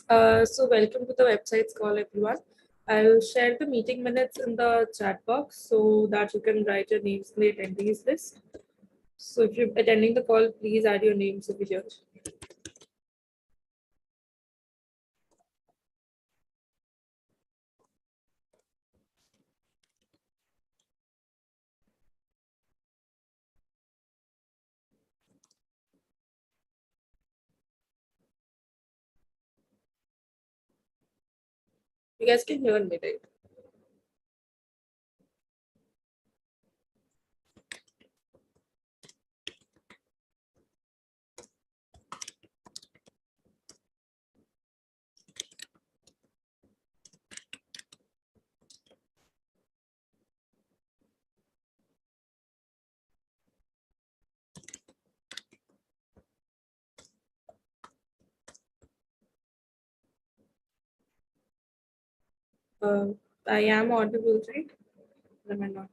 So welcome to the website's call, everyone. I'll share the meeting minutes in the chat box so that you can write your names in the attendees list. So if you're attending the call, please add your names over here. You guys can hear me, right? Uh, I am audible, right? Am I not?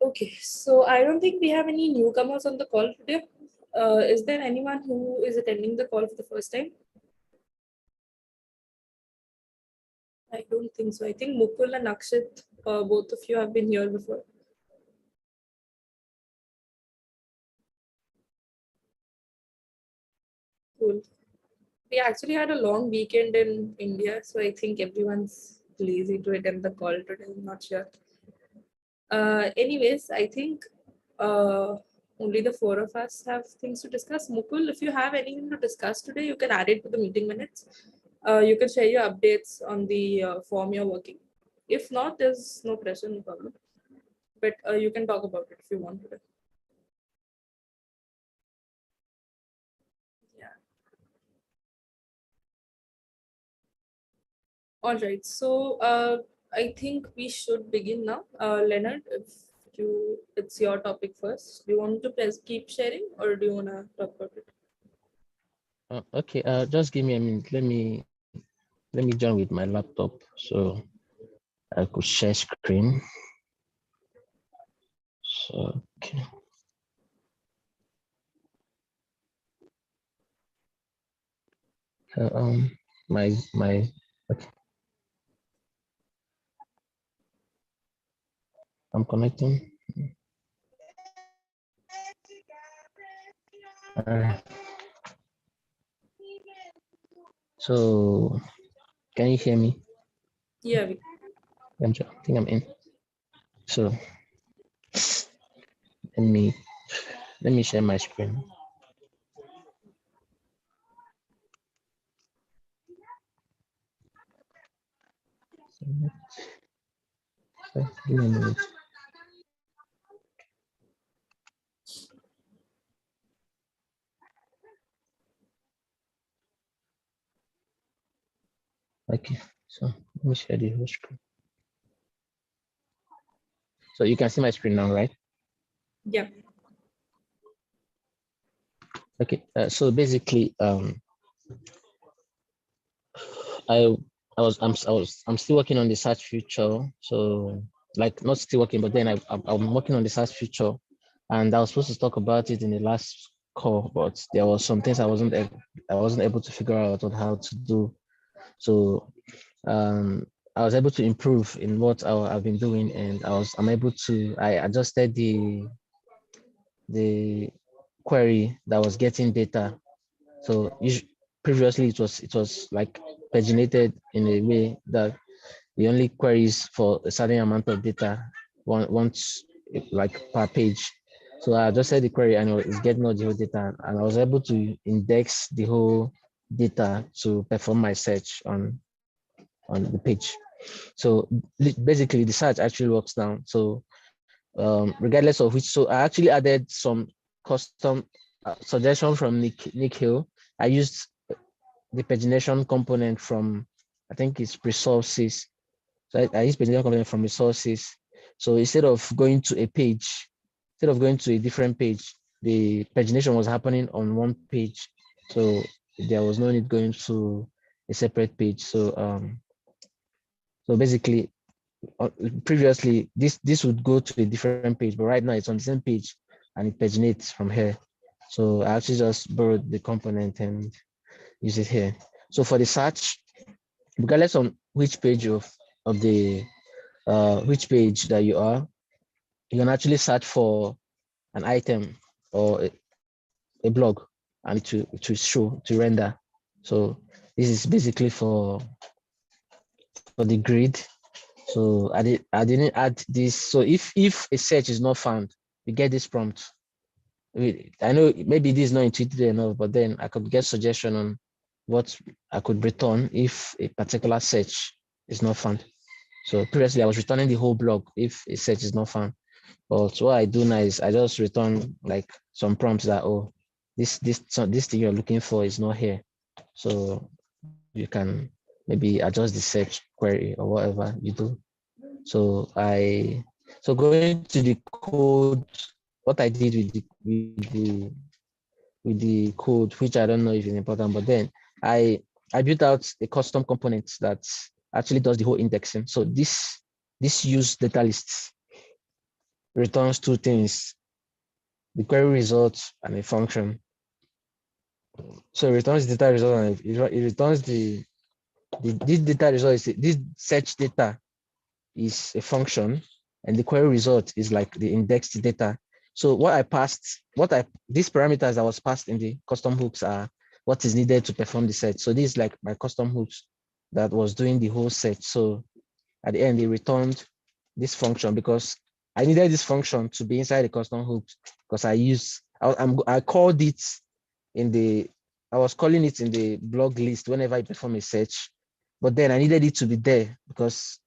Okay, so I don't think we have any newcomers on the call today. Is there anyone who is attending the call for the first time? I don't think so. I think Mukul and Akshit, both of you have been here before. Cool. We actually had a long weekend in India, so I think everyone's lazy to attend the call today. I'm not sure. Anyways, I think only the four of us have things to discuss. Mukul, if you have anything to discuss today, you can add it to the meeting minutes. You can share your updates on the form you're working. If not, there's no pressure, no problem. But you can talk about it if you want to. Yeah. All right. So I think we should begin now. Leonard, if it's your topic first. Do you want to keep sharing or do you want to talk about it? Okay, just give me a minute. Let me join with my laptop so I could share screen. So okay. My okay. I'm connecting. All right. So can you hear me? Yeah. I think I'm in. So let me share my screen. So give me a minute. Okay, so let me share the whole screen. So you can see my screen now, right? Yeah. Okay, so basically, I'm still working on the search feature. So like not still working, but then I'm working on the search feature, and I was supposed to talk about it in the last call, but there was some things I wasn't able to figure out on how to do. So I was able to improve in what I've been doing, and I adjusted the query that was getting data. So previously it was like paginated in a way that the only queries for a certain amount of data once like per page. So I just said the query and it's getting all the whole data, and I was able to index the whole data to perform my search on the page. So basically the search actually works now. So regardless of which, so I actually added some custom suggestion from Nick Hill. I used the pagination component from, I think it's resources. So I use pagination component from resources. So instead of going to a page, instead of going to a different page, the pagination was happening on one page. So there was no need going to a separate page. So basically, previously this would go to a different page, but right now it's on the same page and it paginates from here. So I actually just borrowed the component and use it here. So for the search, regardless on which page of the which page that you are, you can actually search for an item or a blog, and to show to render. So this is basically for the grid. So I didn't add this. So if a search is not found, you get this prompt. I know maybe this is not intuitive enough, but then I could get suggestion on what I could return if a particular search is not found. So previously I was returning the whole blog if a search is not found. But what I do now is I just return like some prompts that, oh, this thing you're looking for is not here. So you can maybe adjust the search query or whatever you do. So going to the code, what I did with the code, which I don't know if it's important, but then I built out a custom component that actually does the whole indexing. So this use data lists returns two things: the query result and a function. So it returns data result and it returns this data result is this search data is a function, and the query result is like the indexed data. So these parameters that was passed in the custom hooks are what is needed to perform the search. So this is like my custom hooks that was doing the whole search. So at the end, it returned this function because I needed this function to be inside the custom hooks because I called it in the, I was calling it in the blog list whenever I perform a search, but then I needed it to be there because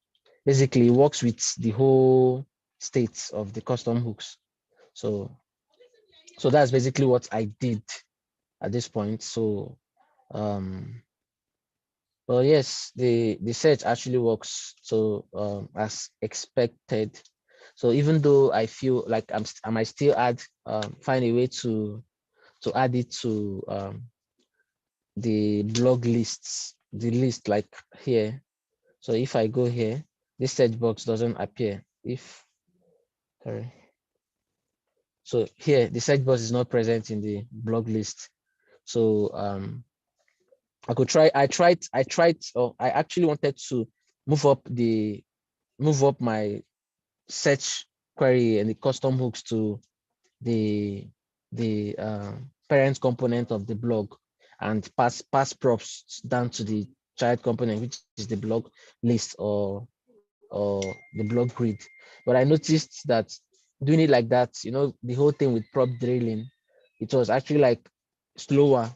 basically it works with the whole state of the custom hooks. So that's basically what I did at this point. So well, yes, the search actually works so as expected. So even though I feel like I might still find a way to add it to the blog lists, the list like here. So if I go here, this search box doesn't appear. Sorry. So here, the search box is not present in the blog list. So I actually wanted to move up my search query and the custom hooks to the parent component of the blog and pass props down to the child component, which is the blog list or the blog grid. But I noticed that doing it like that, the whole thing with prop drilling, it was actually like slower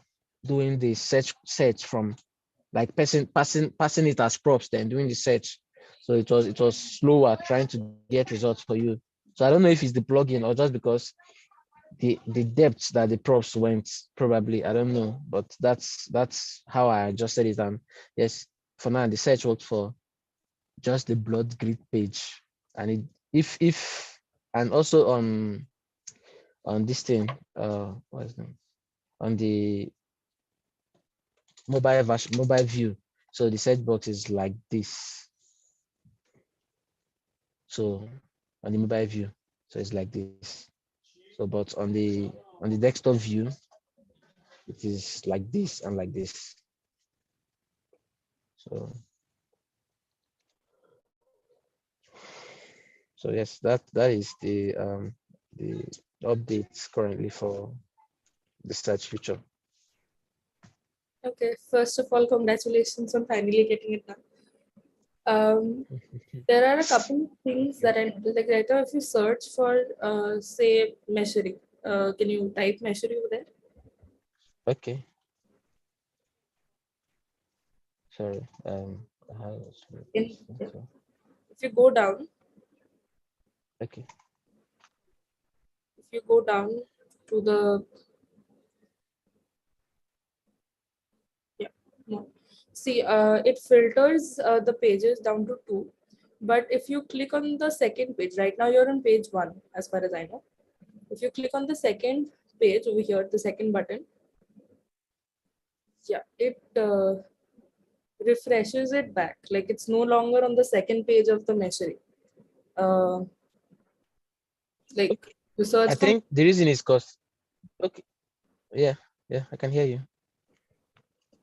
doing the search from like passing it as props, then doing the search. So it was slower trying to get results for you. So I don't know if it's the plugin or just because the depth that the props went, probably, I don't know, but that's how I adjusted it. And yes, for now the search worked for just the blood grid page. And if and also on this thing, what is it, on the mobile view. So the search box is like this. So on the mobile view, so it's like this. So but on the desktop view, it is like this and like this. So yes, that is the updates currently for the search feature. Okay, first of all, congratulations on finally getting it done. There are a couple of things that I like. Right now, if you search for, say, Meshery, can you type Meshery over there? Okay. Sorry. If you go down, Okay. if you go down to the, yeah, no. See, it filters the pages down to 2. But if you click on the second page, right now you're on page 1, as far as I know. If you click on the second page over here, the second button, Yeah, it refreshes it back. Like it's no longer on the second page of the Meshery. Uh, like Okay. you search I for, think the reason is because, okay, yeah, I can hear you.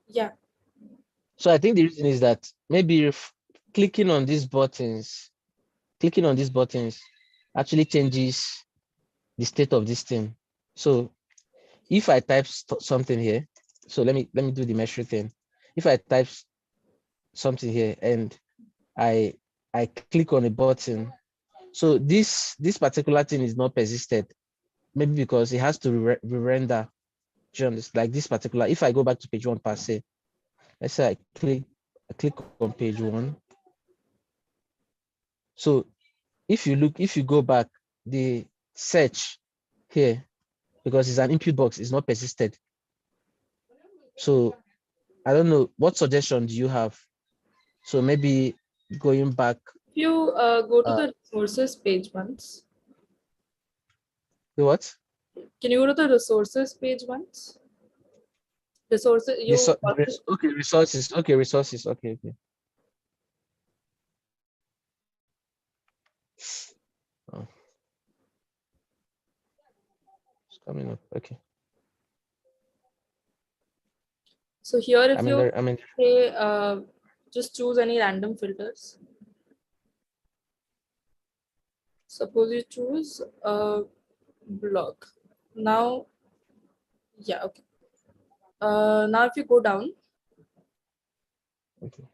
yeah, So I think the reason is that maybe if clicking on these buttons, actually changes the state of this thing. So if I type something here, so let me do the Meshery thing. If I type something here and I click on a button, so this particular thing is not persisted, maybe because it has to re-render. Like this particular, if I go back to page one per se, let's say I click on page one. So if you go back, the search here, because it's an input box, is not persisted. So I don't know, what suggestion do you have? So maybe going back. if you go to Uh, the resources page once, the what? can you go to the resources page once? Resources, you Okay, resources. Okay, resources. Okay, okay. Oh, it's coming up. Okay. so here if I'm in you there. I'm in. say just choose any random filters. Suppose you choose blog. Now, yeah, okay. Now if you go down, Okay.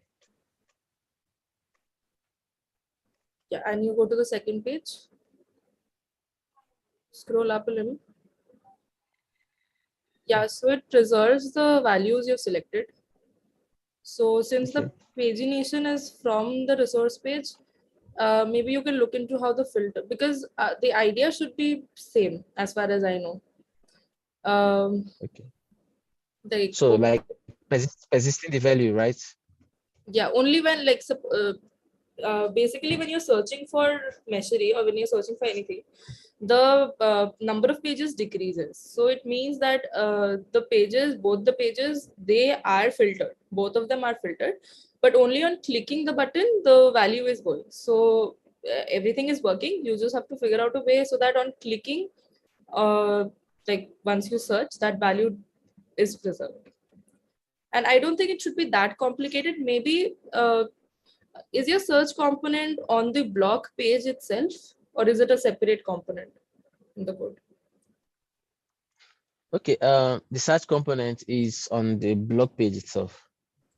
yeah, and you go to the second page, scroll up a little. Yeah, so it preserves the values you've selected. So since the Okay. pagination is from the resource page, maybe you can look into how the filter, because the idea should be same as far as I know. Um, Okay. like So like persisting the value, right? yeah, only when like basically when you're searching for Meshery or when you're searching for anything, the number of pages decreases. So it means that both the pages, they are filtered. Both of them are filtered, but only on clicking the button, the value is going. So everything is working. You just have to figure out a way so that on clicking, uh, like once you search, that value is preserved. And I don't think it should be that complicated. Maybe is your search component on the block page itself, or is it a separate component in the code? Okay. The search component is on the blog page itself.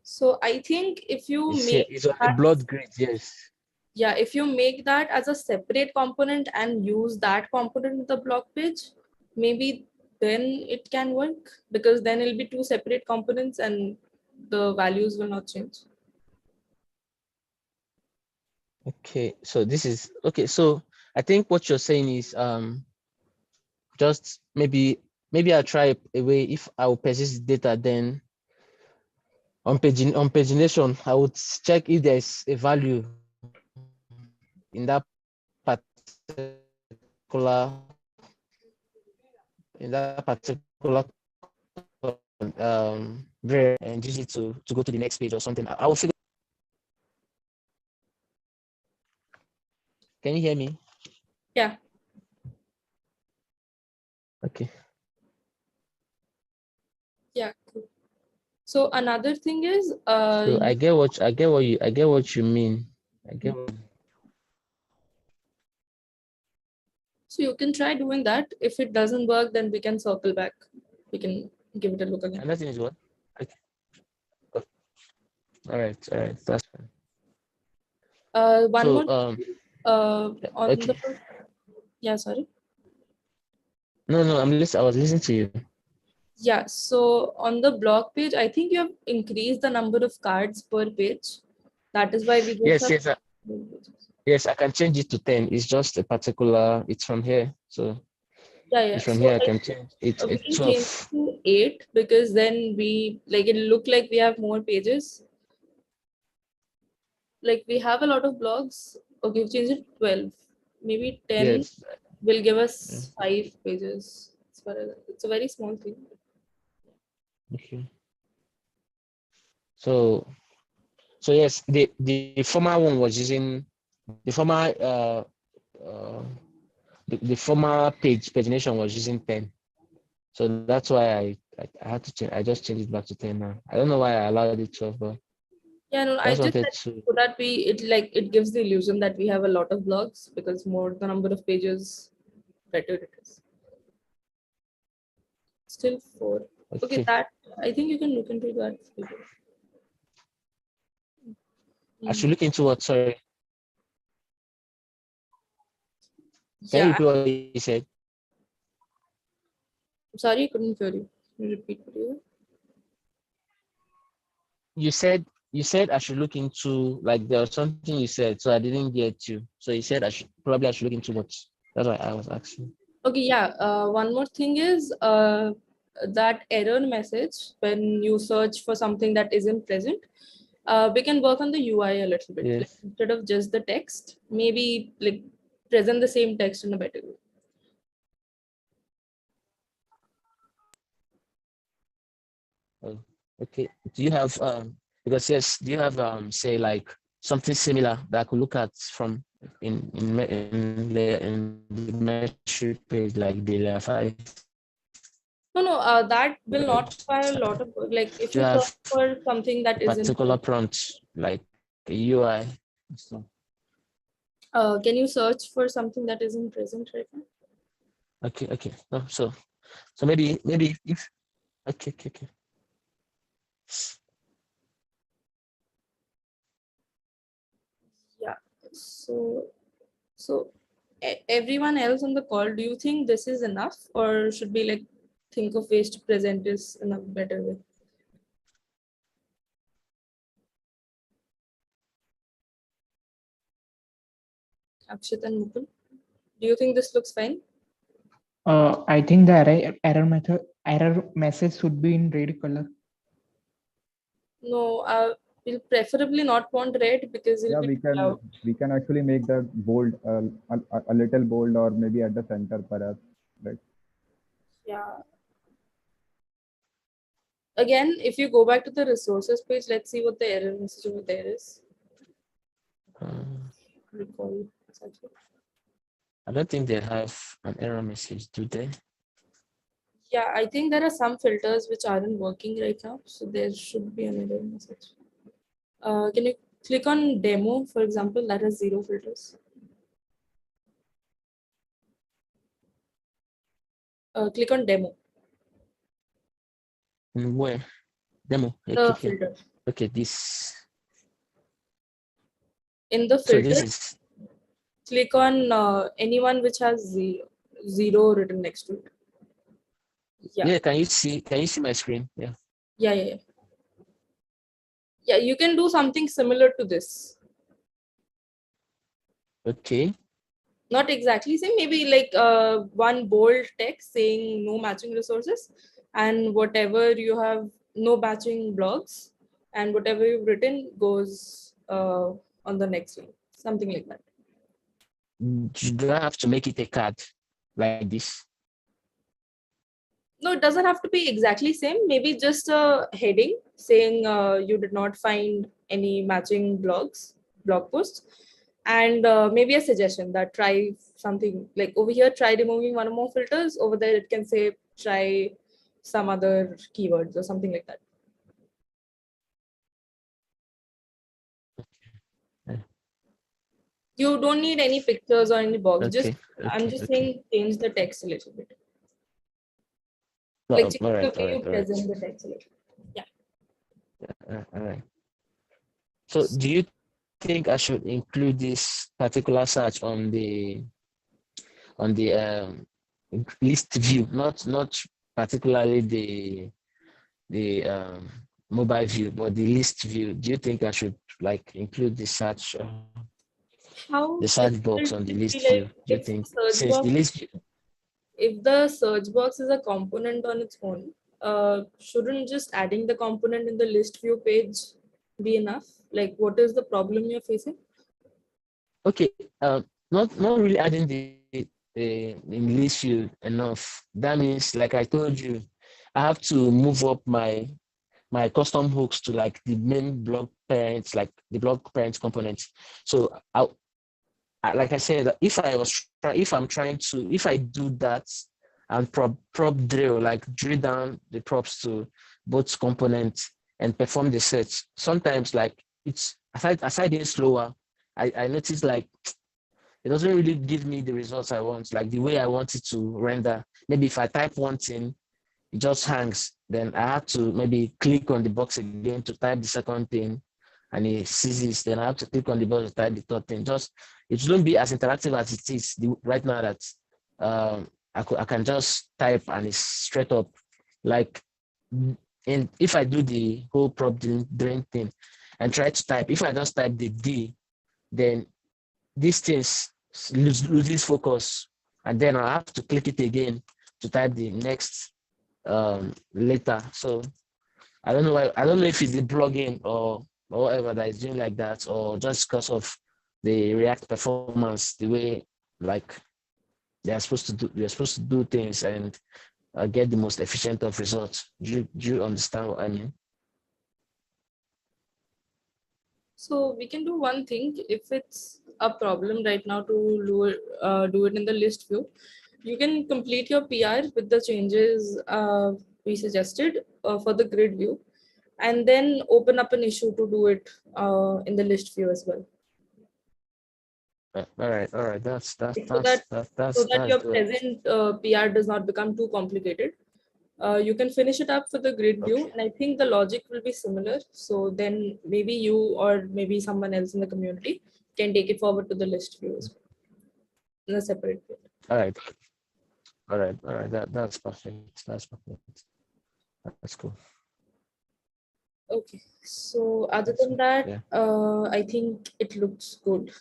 So I think if you It's here. make It's on the that, blood grid. Yes. yeah, if you make that as a separate component and use that component in the block page, maybe then it can work, because then it'll be two separate components and the values will not change. Okay. So this is okay. So I think what you're saying is just maybe I'll try a way. If I will persist data, then on pagination, I would check if there's a value in that particular particular and use it to go to the next page or something. I will figure. Can you hear me? Yeah, Okay. yeah, cool. So another thing is So I get what you mean. I get what, so you can try doing that. If it doesn't work, then we can circle back. We can give it a look again. another thing is what? Okay. All right, that's fine. One So more on okay. the, yeah, sorry. No, I was listening to you. Yeah, so on the blog page, I think you have increased the number of cards per page. That is why we just Yes, have. yes, I can change it to 10. It's just a particular, it's from here. So Yeah, it's yeah. from So here I can change it. we It's can change 12. to 8, because then we like it look like we have more pages. Like we have a lot of blogs. Okay, we change it to 12. Maybe 10 Yes. will give Yeah. us 5 pages. It's a very small thing. Okay. So yes, the former one was using the former the former pagination was using 10. So that's why I had to change. I just changed it back to 10 now. I don't know why I allowed it 12, but Yeah, no, I I just just wanted said to. so that it gives the illusion that we have a lot of blogs, because more the number of pages, better it is. Still 4. Okay, Okay. that I think you can look into that. I should look into what? Sorry. Can you Yeah, repeat what you said? I'm sorry, I couldn't hear you. Can you repeat what you You said I should look into, like, there was something you said, so I didn't get you. So you said I should look into what? That's why I was asking. Okay, yeah. One more thing is that error message when you search for something that isn't present. We can work on the UI a little bit. Like, Yes. instead of just the text, maybe like present the same text in a better way. Oh, okay. Do you have because yes, do you have say like something similar that I could look at from in the Meshery page, like the layer 5? No, that will not require a Website? lot of work. Like if Do you you have search for something a that isn't, particular prompt like a UI? So, can you search for something that isn't present right now? okay. No, so maybe if okay. Yeah. So, so everyone else on the call, do you think this is enough, or should we like think of ways to present this in a better way? Akshit and Mukul, do you think this looks fine? I think the error message should be in red color. No, we'll preferably not want red because it'll Yeah, be too loud. we can actually make that bold, a little bold, or maybe at the center, perhaps. Right. Yeah. Again, if you go back to the resources page, let's see what the error message over there is. Recall exactly. I don't think they have an error message, do they? Yeah, I think there are some filters which aren't working right now, so there should be an error message. Can you click on demo, for example, that has 0 filters? Click on demo, And where? Demo. the filter. Okay, this. In the So this filter, is click on anyone which has 0 written next to it. Yeah. yeah. Can you see my screen? Yeah. Yeah. Yeah, you can do something similar to this. Okay. Not exactly same, maybe like one bold text saying no matching resources, and whatever you have, no matching blogs, and whatever you've written goes on the next line, something like that. Do I have to make it a card like this? No, it doesn't have to be exactly same, maybe just a heading saying you did not find any matching blog posts, and maybe a suggestion that try something like over here, try removing one or more filters. Over there it can say try some other keywords or something like that. You don't need any pictures or any box, just I'm just Okay. saying change the text a little bit, No, like change all the right. way you present the text a little. Yeah. All right. So do you think I should include this particular search on the list view, not particularly the mobile view, but the list view? Do you think I should like include the How search difficult box will on the it be, list like view? Do you if think search since the box list view? if the search box is a component on its own, shouldn't just adding the component in the list view page be enough? Like, what is the problem you're facing? Okay, not really adding the list view enough. That means, like I told you, I have to move up my my custom hooks to like the main blog parents, like the blog parents components. So like I said, if I do that and prop drill, like drill down the props to both components and perform the sets, sometimes like it's aside being slower, I notice like it doesn't really give me the results I want, like the way I want it to render. Maybe if I type one thing, it just hangs. Then I have to maybe click on the box again to type the second thing, and it seizes. Then I have to click on the box to type the third thing. Just it shouldn't be as interactive as it is right now. That I can just type and it's straight up. Like, and if I do the whole prop drain thing and try to type, if I just type the D, then these things loses focus, and then I have to click it again to type the next later. So I don't know why, I don't know if it's the plugin or whatever that is doing like that, or just because of the React performance, the way like they're supposed to do things and get the most efficient of results. Do you understand what I mean? So we can do one thing. If it's a problem right now to do it in the list view, you can complete your PR with the changes we suggested for the grid view, and then open up an issue to do it in the list view as well. All right. That's So that your good. present PR does not become too complicated. You can finish it up for the grid view, Okay. and I think the logic will be similar. So then maybe you or maybe someone else in the community can take it forward to the list view as well in a separate grid. All right. That's perfect. That's cool. Okay. So other than that, Yeah. I think it looks good.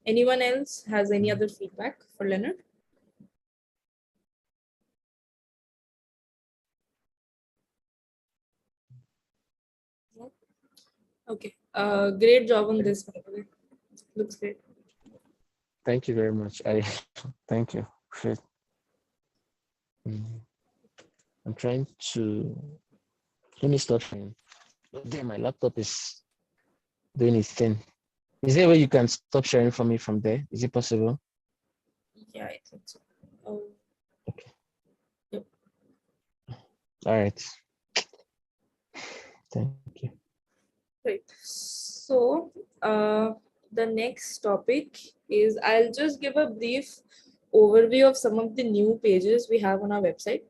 Anyone else has any other feedback for Leonard? Okay. Great job on this, by the way. Looks great. Thank you very much. Thank you. I'm trying to let me stop sharing. Then my laptop is doing its thing. Is there a way you can stop sharing for me from there? Is it possible? Yeah, I think so. Oh. Okay. Yep. All right. Thank you. Right. So the next topic is, I'll just give a brief overview of some of the new pages we have on our website.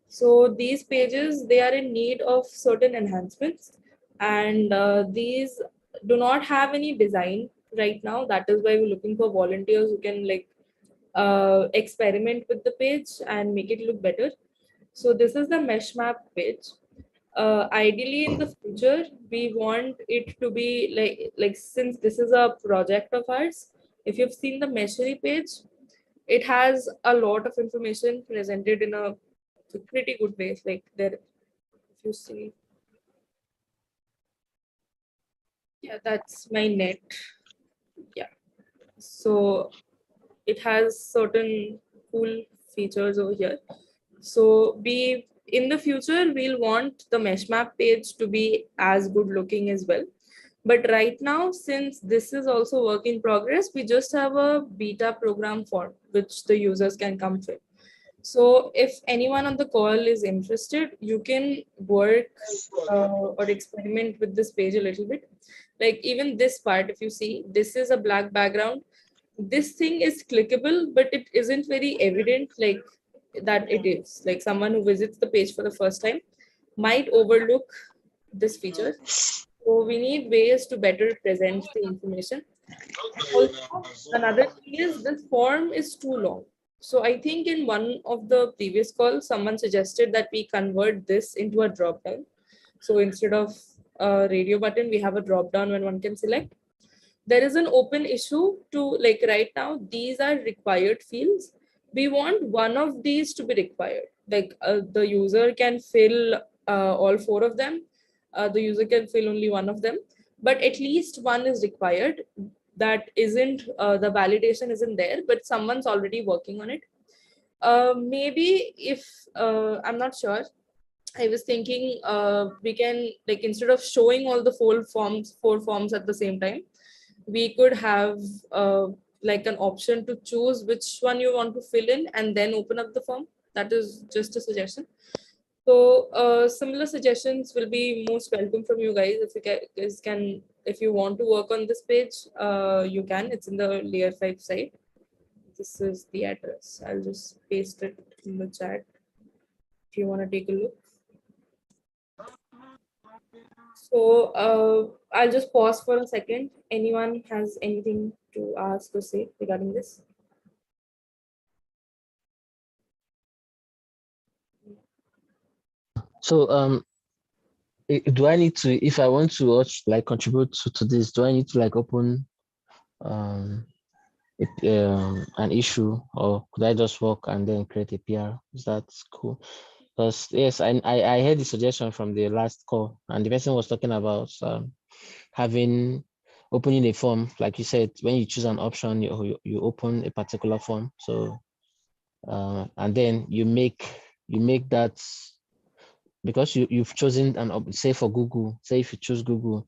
So these pages, they are in need of certain enhancements, and these do not have any design right now. That is why we're looking for volunteers who can like experiment with the page and make it look better. So this is the MeshMap page. Ideally in the future we want it to be like since this is a project of ours, if you've seen the Meshery page, it has a lot of information presented in a pretty good way. Like there, if you see, yeah, that's my net. Yeah, so it has certain cool features over here. So we in the future we'll want the MeshMap page to be as good looking as well. But right now, since this is also work in progress, we just have a beta program form which the users can come fill. So if anyone on the call is interested, you can work or experiment with this page a little bit. Like even this part, if you see, this is a black background. This thing is clickable, but it isn't very evident like that it is. Like someone who visits the page for the first time might overlook this feature. So we need ways to better present the information. Also, another thing is this form is too long. So I think in one of the previous calls, someone suggested that we convert this into a drop down. So instead of a radio button, we have a drop down when one can select. There is an open issue to like right now, these are required fields. We want one of these to be required. Like the user can fill all four of them. The user can fill only one of them, but at least one is required. That isn't the validation isn't there, but someone's already working on it. Maybe if I'm not sure, I was thinking we can, like, instead of showing all the four forms at the same time, we could have like an option to choose which one you want to fill in and then open up the form. That is just a suggestion. So similar suggestions will be most welcome from you guys. If you guys can, if you want to work on this page, you can. It's in the layer 5 site. This is the address. I'll just paste it in the chat if you want to take a look. So I'll just pause for a second. Anyone has anything to ask or say regarding this? So do I need to, if I want to like contribute to this, do I need to like open an issue, or could I just work and then create a PR? Is that cool? Because yes, I heard the suggestion from the last call, and the person was talking about having opening a form, like you said, when you choose an option, you open a particular form. So and then you make that, because you've chosen say for Google, say if you choose Google,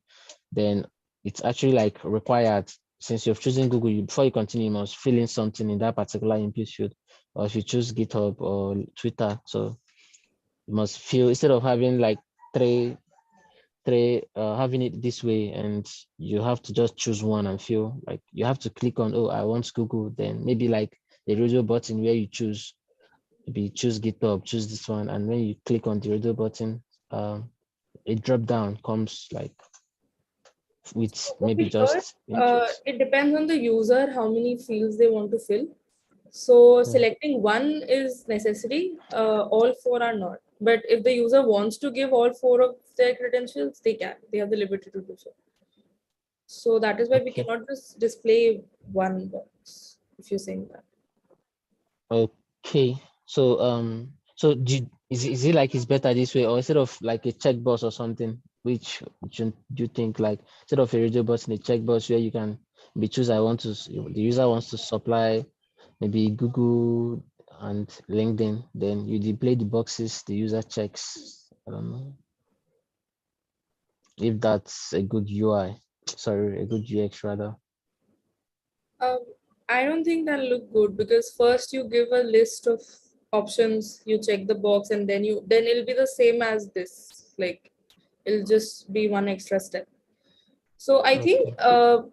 then it's actually like required, since you've chosen Google, before you continue, you must fill in something in that particular input field. Or if you choose GitHub or Twitter, so you must fill, instead of having like three having it this way, and you have to just choose one and fill, like you have to click on, oh, I want Google, then maybe like the radio button where you choose, maybe choose GitHub, choose this one, and when you click on the radio button, a drop down comes like with maybe Okay, here, just inputs. it depends on the user how many fields they want to fill. So selecting one is necessary, all four are not. But if the user wants to give all four of their credentials, they can. They have the liberty to do so. So that is why we Okay. cannot just display one box, if you're saying that. Okay. So is it like it's better this way, or instead of like a checkbox or something, which do you think, like instead of a radio button, a checkbox where you can be choose, I want to, the user wants to supply maybe Google and LinkedIn, then you display the boxes the user checks. I don't know if that's a good UI, sorry, a good UX rather. I don't think that'll look good, because first you give a list of options, you check the box, and then it'll be the same as this. Like, it'll just be one extra step. So I think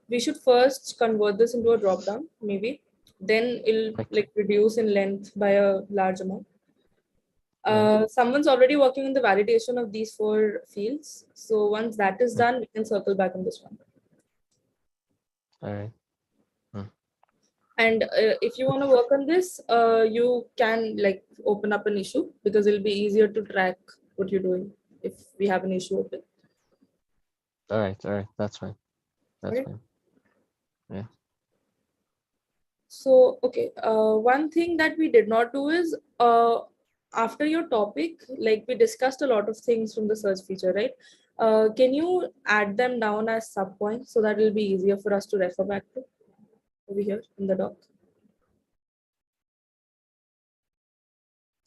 we should first convert this into a drop down, maybe. Then it'll like reduce in length by a large amount. Someone's already working on the validation of these four fields. So once that is done, we can circle back on this one. All right. And if you want to work on this, you can like open up an issue, because it'll be easier to track what you're doing if we have an issue open. All right. That's fine. That's Right. fine. Yeah. So, okay, one thing that we did not do is after your topic, like we discussed a lot of things from the search feature, right? Can you add them down as sub points so that it'll be easier for us to refer back to over here in the doc?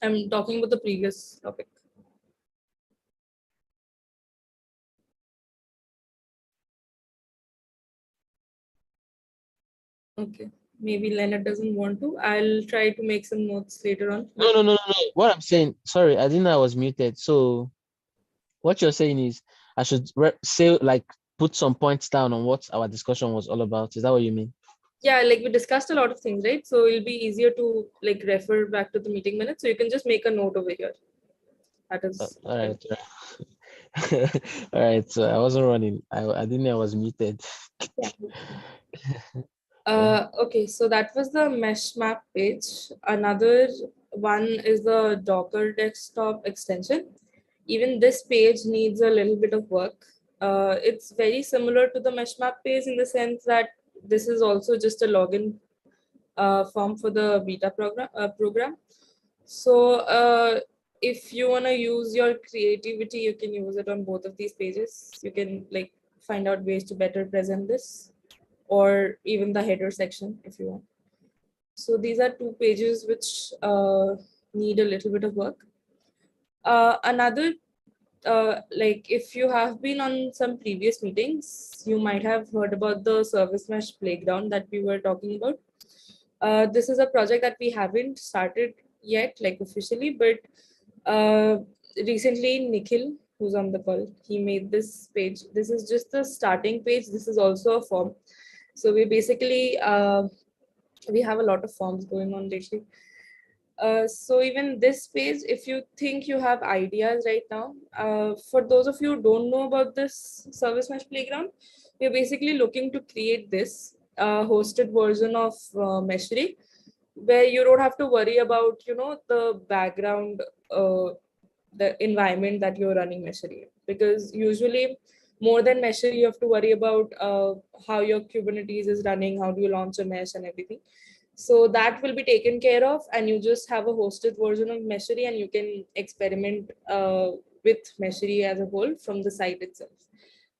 I'm talking about the previous topic. Okay, maybe Leonard doesn't want to. I'll try to make some notes later on. No. What I'm saying, sorry, I didn't know I was muted. So what you're saying is I should say, like, put some points down on what our discussion was all about. Is that what you mean? Yeah, like we discussed a lot of things, right? So it'll be easier to like refer back to the meeting minutes. So you can just make a note over here. That is All right. All right. So I wasn't running. I didn't know I was muted. Yeah. Okay, so that was the MeshMap page. Another one is the Docker desktop extension. Even this page needs a little bit of work. It's very similar to the MeshMap page in the sense that this is also just a login form for the beta program. So if you want to use your creativity, you can use it on both of these pages. You can like find out ways to better present this, or even the header section if you want. So these are two pages which need a little bit of work. Another, like if you have been on some previous meetings, you might have heard about the service mesh playground that we were talking about. This is a project that we haven't started yet, like officially, but recently Nikhil, who's on the call, he made this page. This is just the starting page. This is also a form. So we basically, we have a lot of forms going on lately. So even this page, if you think you have ideas right now, for those of you who don't know about this service mesh playground, we're basically looking to create this hosted version of Meshery, where you don't have to worry about, you know, the background, the environment that you're running Meshery in. Because usually more than Meshery, you have to worry about how your Kubernetes is running, how do you launch a mesh and everything. So that will be taken care of, and you just have a hosted version of Meshery, and you can experiment with Meshery as a whole from the site itself.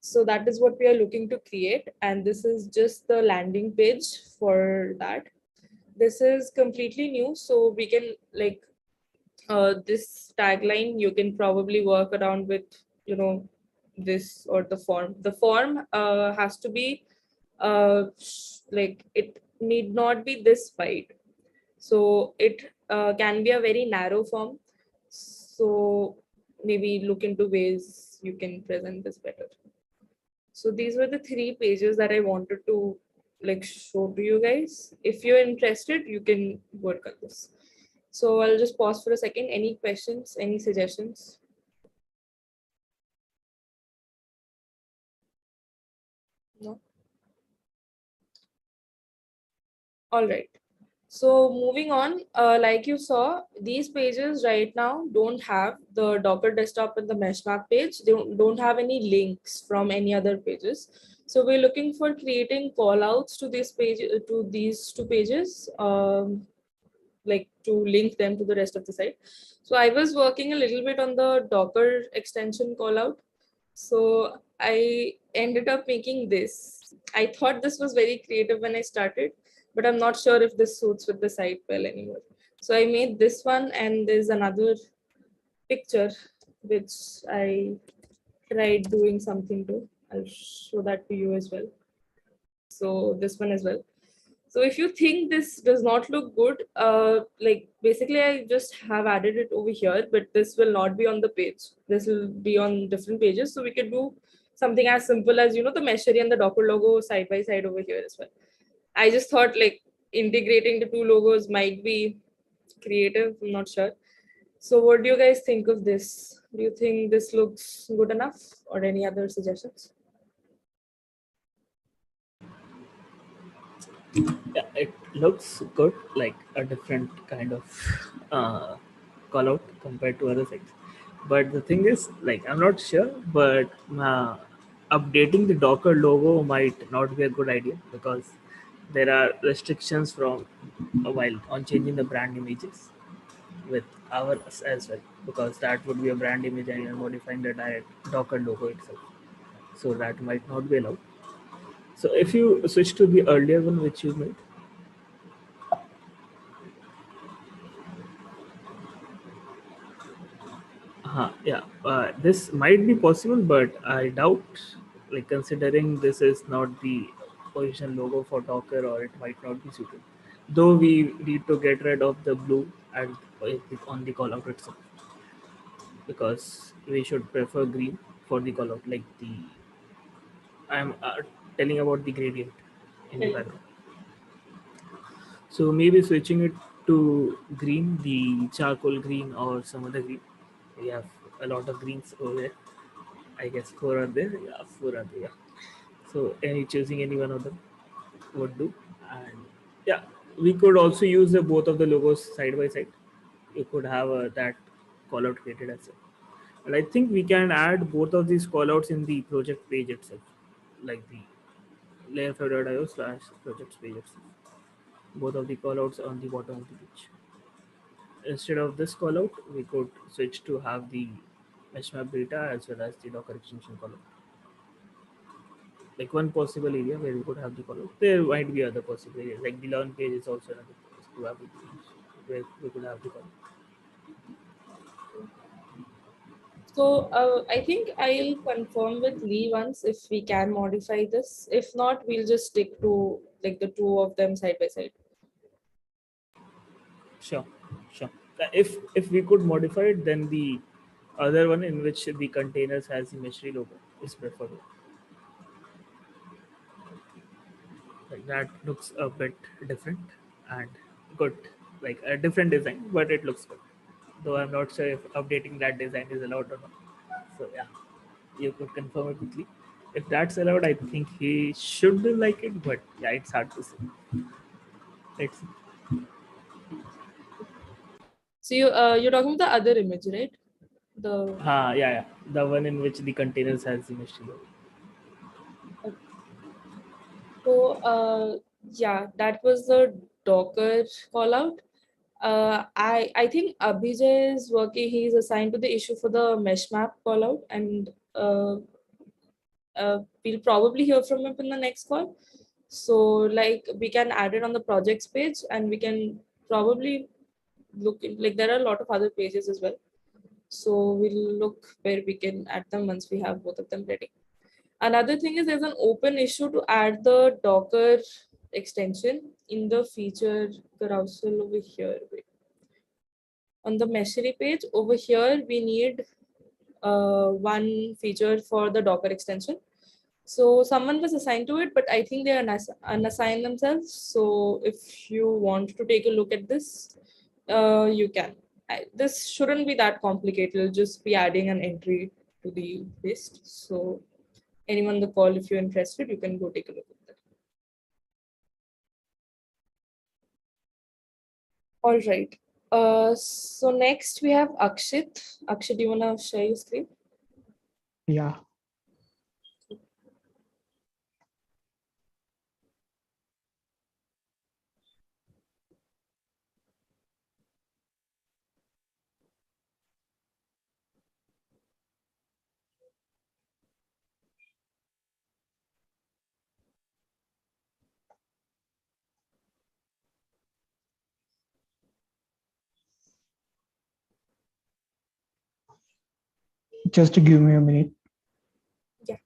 So that is what we are looking to create, and this is just the landing page for that. This is completely new, so we can like this tagline you can probably work around with, you know, this or the form. The form has to be like it need not be this wide, so it can be a very narrow form. So maybe look into ways you can present this better. So these were the 3 pages that I wanted to like show to you guys. If you're interested, you can work on this. So I'll just pause for a second. Any questions, any suggestions? No? All right. So moving on, like you saw, these pages right now don't have the Docker desktop and the MeshMap page. They don't have any links from any other pages. So we're looking for creating callouts to this page, to these 2 pages, like to link them to the rest of the site. So I was working a little bit on the Docker extension callout. So I ended up making this. I thought this was very creative when I started, but I'm not sure if this suits with the site well anymore. So I made this one, and there's another picture which I tried doing something to. I'll show that to you as well. So this one as well. So if you think this does not look good, like basically I just have added it over here, but this will not be on the page. This will be on different pages. So we could do something as simple as, you know, the Meshery and the Docker logo side by side over here as well. I just thought like integrating the 2 logos might be creative. I'm not sure. So what do you guys think of this? Do you think this looks good enough, or any other suggestions? Yeah, it looks good, like a different kind of call out compared to other sites. But the thing is, like, I'm not sure, but updating the Docker logo might not be a good idea because there are restrictions from a while on changing the brand images with ours as well, because that would be a brand image and you're modifying the direct Docker logo itself. So that might not be allowed. So if you switch to the earlier one which you made, yeah, this might be possible, but I doubt, like considering this is not the position logo for Docker, or it might not be suited. Though we need to get rid of the blue and on the callout itself, because we should prefer green for the callout, like the I'm telling about the gradient in the background. So maybe switching it to green, the charcoal green or some other green. We have a lot of greens over there. I guess 4 are there. Yeah, 4 are there. Yeah. So any choosing any one of them would do. And yeah, we could also use both of the logos side by side. You could have that callout created as well. And I think we can add both of these callouts in the project page itself, like the layer5.io slash projects page itself. Both of the callouts on the bottom of the page. Instead of this callout, we could switch to have the MeshMap data as well as the Docker extension callout. Like one possible area where we could have the callout. There might be other possible areas, like the learn page is also another place to have it where we could have the callout. So I think I'll confirm with Lee once if we can modify this. If not, we'll just stick to like the two of them side by side. Sure, sure. If we could modify it, then the other one in which the containers has the Meshery logo is preferable. Like that looks a bit different and good, like a different design, but it looks good. Though I'm not sure if updating that design is allowed or not. So yeah, you could confirm it quickly. If that's allowed, I think he should like it, but yeah, it's hard to say. Let's see. So you're talking about the other image, right? The Yeah, yeah. The one in which the containers has the Meshery logo. so yeah, that was the Docker call out. I think Abhijay is working. He's assigned to the issue for the MeshMap call out, and we'll probably hear from him in the next call. So like we can add it on the projects page, and we can probably look in, like there are a lot of other pages as well. So we'll look where we can add them once we have both of them ready. Another thing is there's an open issue to add the Docker extension in the feature carousel over here. Wait. On the Meshery page over here, we need one feature for the Docker extension. So someone was assigned to it, but I think they are unassigned themselves. So if you want to take a look at this, you can. This shouldn't be that complicated. It'll just be adding an entry to the list. So anyone on the call, if you're interested, you can go take a look at that. All right. So next we have Akshit. Akshit, do you wanna share your screen? Yeah. Just give me a minute. Yeah.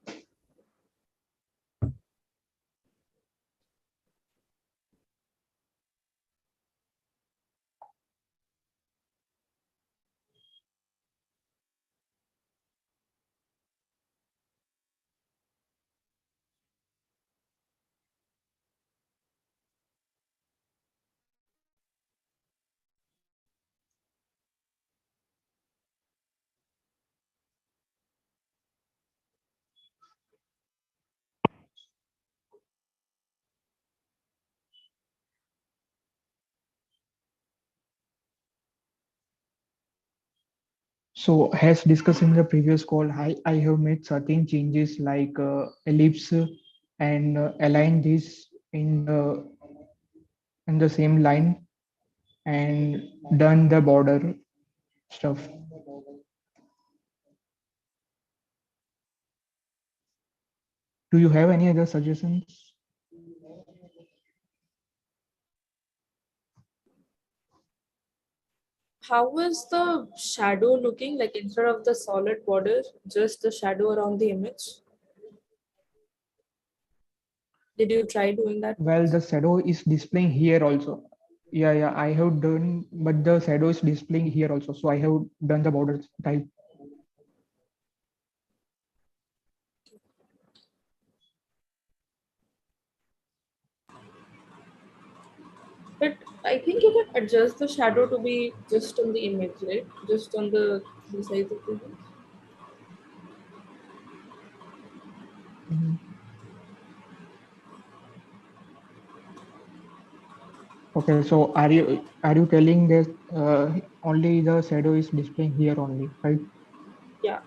So as discussed in the previous call, I have made certain changes like ellipse and align this in the same line and done the border stuff. Do you have any other suggestions? How was the shadow looking like instead of the solid border, just the shadow around the image? Did you try doing that? Well, the shadow is displaying here also. Yeah, I have done, but the shadow is displaying here also. So I have done the border type. But I think you can adjust the shadow to be just on the image, right? Just on the three sides of the image. Mhm. Okay, so are you telling that only the shadow is displaying here only, right? Yeah.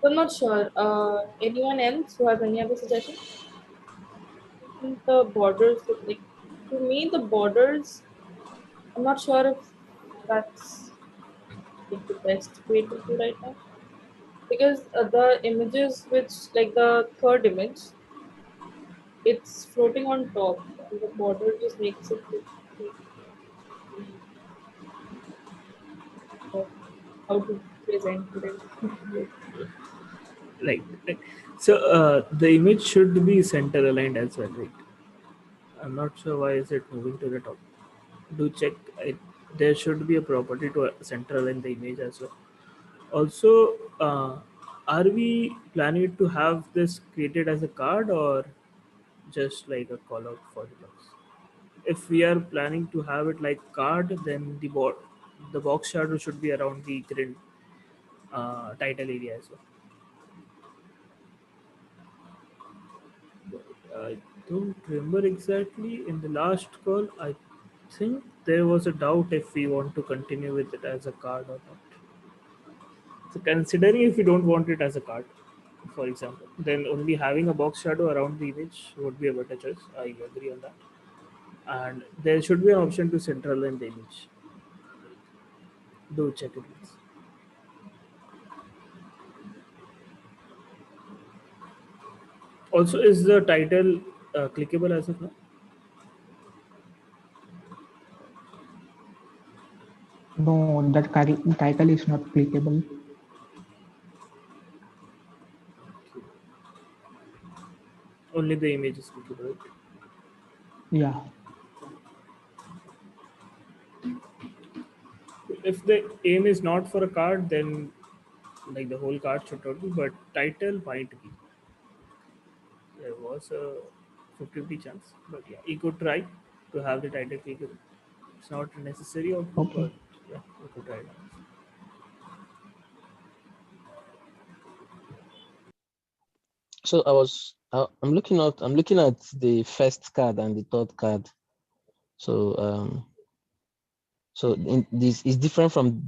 So I'm not sure. Anyone else who has any other suggestion? I think the borders look like, to me the borders, I'm not sure if that's like the best way to do right now. Because the images which like the third image, it's floating on top and the border just makes it look like, how to present it. Like so the image should be center aligned as well, right? I'm not sure why is it moving to the top. Do check it. There should be a property to center align the image as well. Also, are we planning to have this created as a card or just like a call out for the box? If we are planning to have it like card, then the box shadow should be around the grid title area as well. I don't remember exactly in the last call. I think there was a doubt if we want to continue with it as a card or not. So considering if you don't want it as a card, for example, then only having a box shadow around the image would be a better choice. I agree on that. And there should be an option to central align the image. Do check it please. Also, is the title clickable as of now? No, that title is not clickable. Only the image is clickable. Right? Yeah. If the aim is not for a card, then like the whole card should not be, but title might be. There was a 50-50 chance, but yeah, you could try to have the title clickable. It's not a necessary output, but Okay. yeah, you could try it. So I'm looking at the first card and the third card. So in this is different from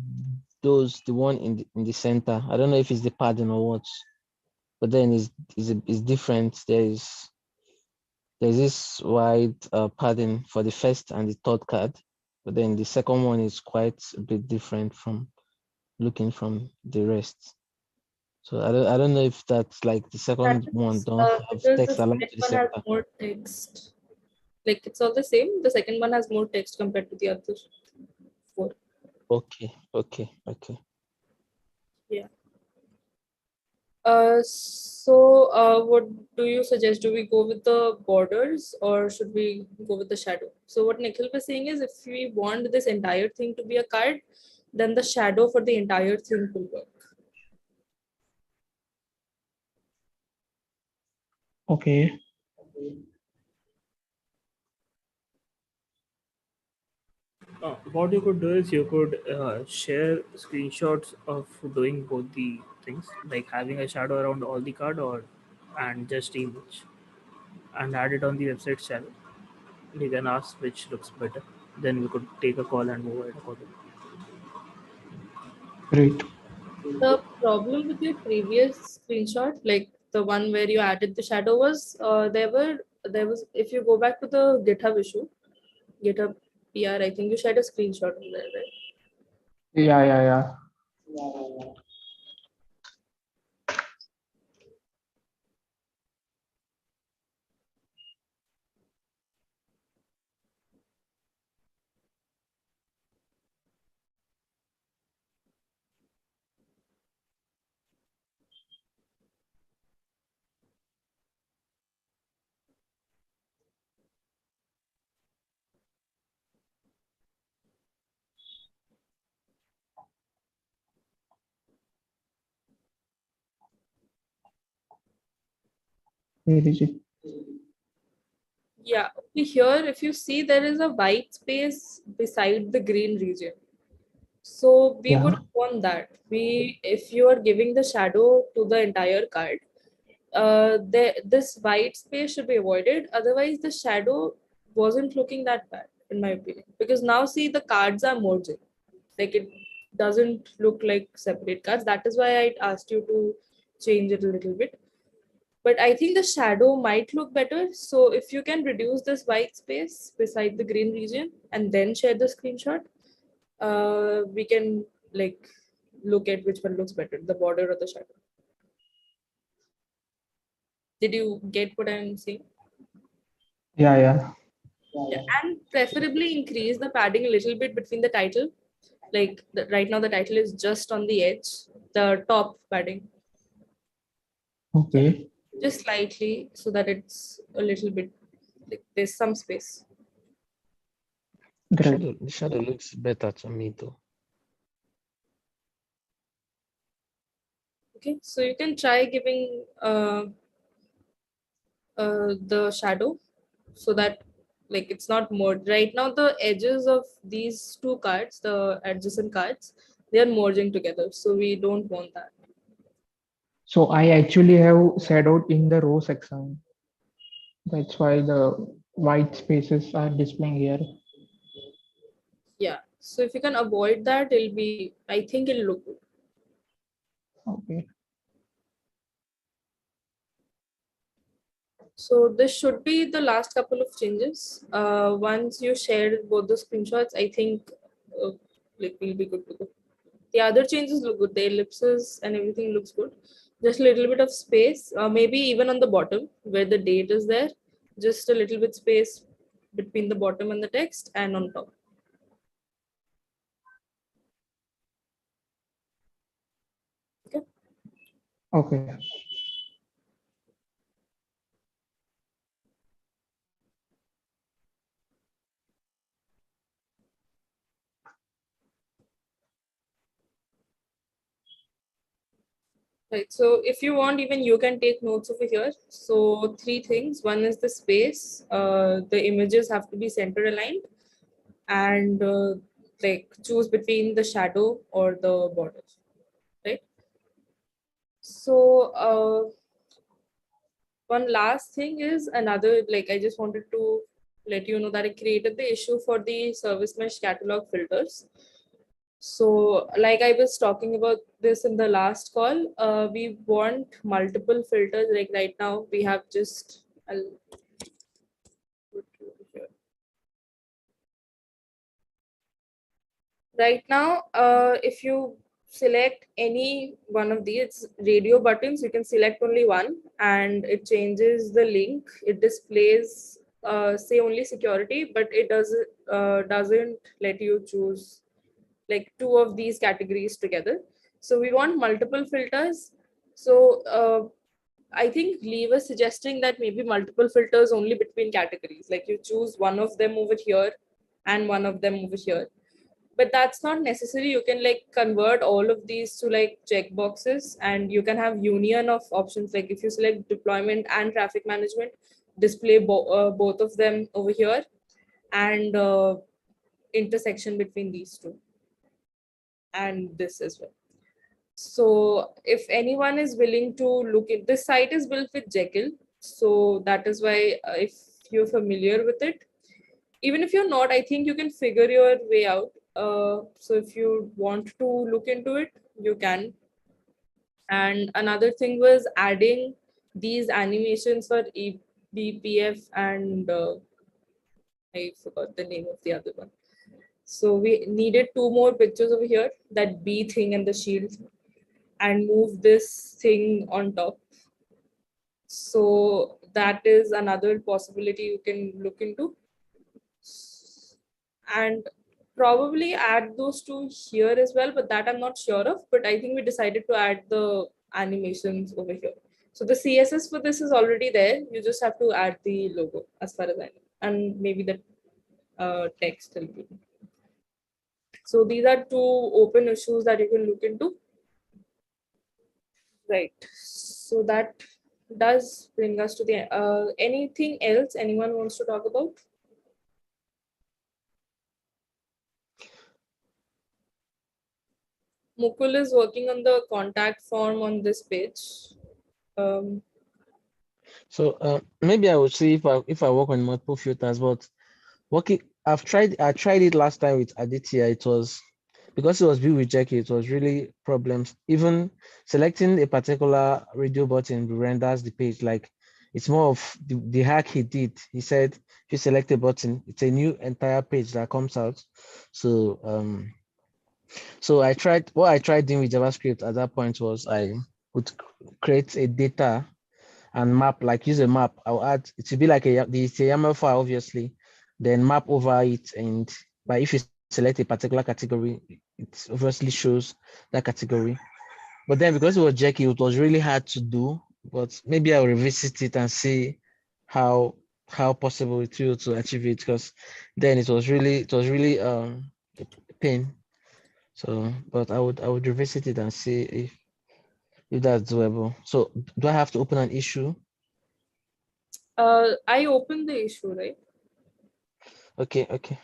the one in the center. I don't know if it's the padding or what, but then it's different. There's this wide padding for the first and the third card, but then the second one is quite a bit different from looking from the rest. So I don't know if that's like the That second one is don't have because the text aligned second to the one has center. more text. Like it's all the same. The second one has more text compared to the other four. Okay. Yeah. What do you suggest? Do we go with the borders or should we go with the shadow? So what Nikhil was saying is if we want this entire thing to be a card, then the shadow for the entire thing will work. Okay. What you could do is you could share screenshots of doing both the things, like having a shadow around all the card or and just image, and add it on the website channel. You can ask which looks better. Then we could take a call and move it accordingly. Great. The problem with your previous screenshot, like the one where you added the shadow, was there was if you go back to the GitHub issue, GitHub PR, I think you shared a screenshot on there, right? Yeah. Where is it? Yeah, over here, if you see, there is a white space beside the green region. So we would Yeah. want that. If you are giving the shadow to the entire card, this white space should be avoided. Otherwise, the shadow wasn't looking that bad, in my opinion. Because now, see, the cards are merging. Like it doesn't look like separate cards. That is why I asked you to change it a little bit. But I think the shadow might look better. So if you can reduce this white space beside the green region and then share the screenshot, we can like look at which one looks better, the border or the shadow. Did you get what I'm saying? Yeah. Yeah, and preferably increase the padding a little bit between the title Like right now the title is just on the edge, the top padding. Okay, Just slightly so that it's a little bit, like there's some space. great. The shadow looks better to me though. Okay, so you can try giving the shadow so that like it's not merged. Right now the edges of these two cards, the adjacent cards, they are merging together, so we don't want that. So I actually have shadowed in the row section. That's why the white spaces are displaying here. Yeah, so if you can avoid that, it'll be, I think it'll look good. Okay. So this should be the last couple of changes. Once you share both the screenshots, I think like we'll be good to go. The other changes look good. The ellipses and everything looks good. Just a little bit of space, maybe even on the bottom where the date is there. Just a little bit space between the bottom and the text and on top. Okay. Okay. Right. So if you want, even you can take notes over here. So three things. One is the space. The images have to be center aligned, and like choose between the shadow or the border. Right. So one last thing is another, like I just wanted to let you know that I created the issue for the service mesh catalog filters. So like I was talking about this in the last call, we want multiple filters. Like right now we have just, I'll put it over here. Right now, if you select any one of these radio buttons, you can select only one and it changes the link. It displays say only security, but it doesn't let you choose like two of these categories together. So we want multiple filters. So I think Lee was suggesting that maybe multiple filters only between categories. Like you choose one of them over here and one of them over here, but that's not necessary. You can like convert all of these to like checkboxes and you can have union of options. Like if you select deployment and traffic management, display both of them over here, and intersection between these two and this as well. So if anyone is willing to look at this, site is built with Jekyll, so that is why if you're familiar with it, even if you're not, I think you can figure your way out. So if you want to look into it, you can. And another thing was adding these animations for ebpf and I forgot the name of the other one. So we needed two more pictures over here, that bee thing and the shield, and move this thing on top. So that is another possibility you can look into. And probably add those two here as well, but that I'm not sure of. But I think we decided to add the animations over here. So the CSS for this is already there. You just have to add the logo as far as I know, and maybe the text will be. So these are two open issues that you can look into. Right. So that does bring us to the anything else anyone wants to talk about? Mukul is working on the contact form on this page. So maybe I would see if I work on multiple filters, but working I tried it last time with Aditya. It was because it was built with Jekyll, it was really problems. Even selecting a particular radio button renders the page. Like it's more of the hack he did. He said if you select a button, it's a new entire page that comes out. So so I tried doing with JavaScript at that point was I would create a data and map, like use a map. I'll add, it should be like the YAML file, obviously, then map over it. And but if you select a particular category, it obviously shows that category. But then because it was jerky, it was really hard to do. But maybe I'll revisit it and see how possible it will to achieve it, because then it was really a pain. So, but I would revisit it and see if that's doable. So do I have to open an issue? I opened the issue, right? Okay.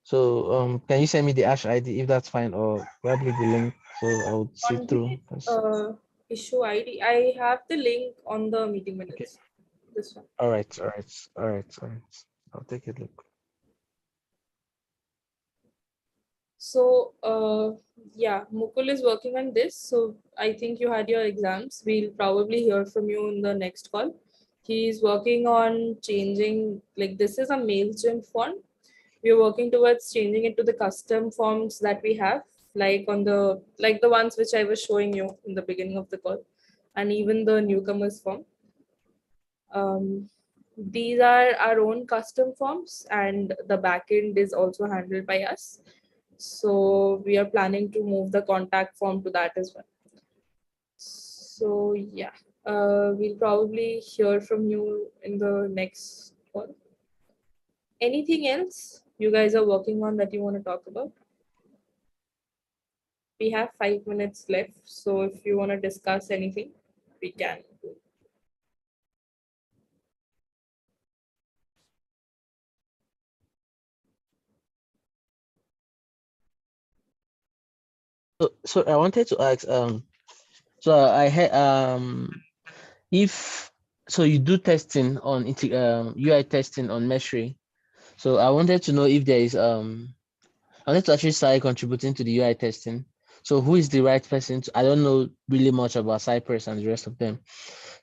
So can you send me the Ash ID if that's fine, or probably the link so I would see On through? the issue ID, I have the link on the meeting Okay. minutes. This one. All right. I'll take a look. So yeah, Mukul is working on this. So I think you had your exams. We'll probably hear from you in the next call. He's working on changing, like this is a MailChimp font. We're working towards changing it to the custom forms that we have, like on the ones which I was showing you in the beginning of the call, and even the newcomers form. These are our own custom forms, and the backend is also handled by us. So we are planning to move the contact form to that as well. So yeah, we'll probably hear from you in the next call. Anything else you guys are working on that you want to talk about? We have 5 minutes left, so if you want to discuss anything, we can. So I wanted to ask, so I had if so you do testing on UI testing on Meshery. So I wanted to know if there is I wanted to actually start contributing to the UI testing. So who is the right person to, I don't know really much about Cypress and the rest of them.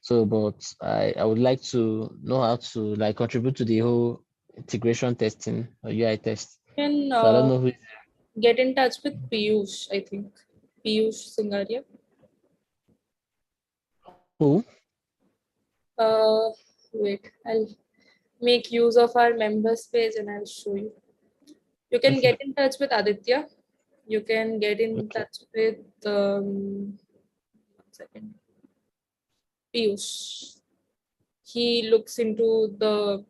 So, but I would like to know how to like contribute to the whole integration testing or UI test. You can So I don't know who. get in touch with Piyush, I think. Piyush Singaria. Who? Wait, I'll make use of our members page and I'll show you. You can Okay. get in touch with Aditya. You can get in Okay. touch with 1 second. Piyush. He looks into the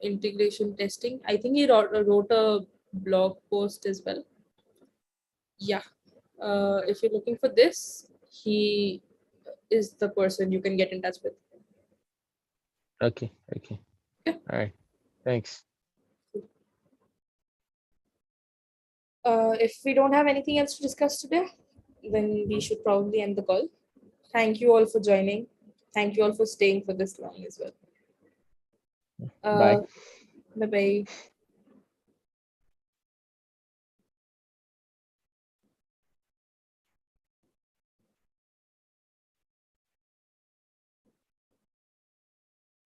integration testing. I think he wrote a blog post as well. Yeah. If you're looking for this, he is the person you can get in touch with. Okay. Yeah. All right. Thanks. If we don't have anything else to discuss today, then we should probably end the call. Thank you all for joining. Thank you all for staying for this long as well. Bye. Bye bye.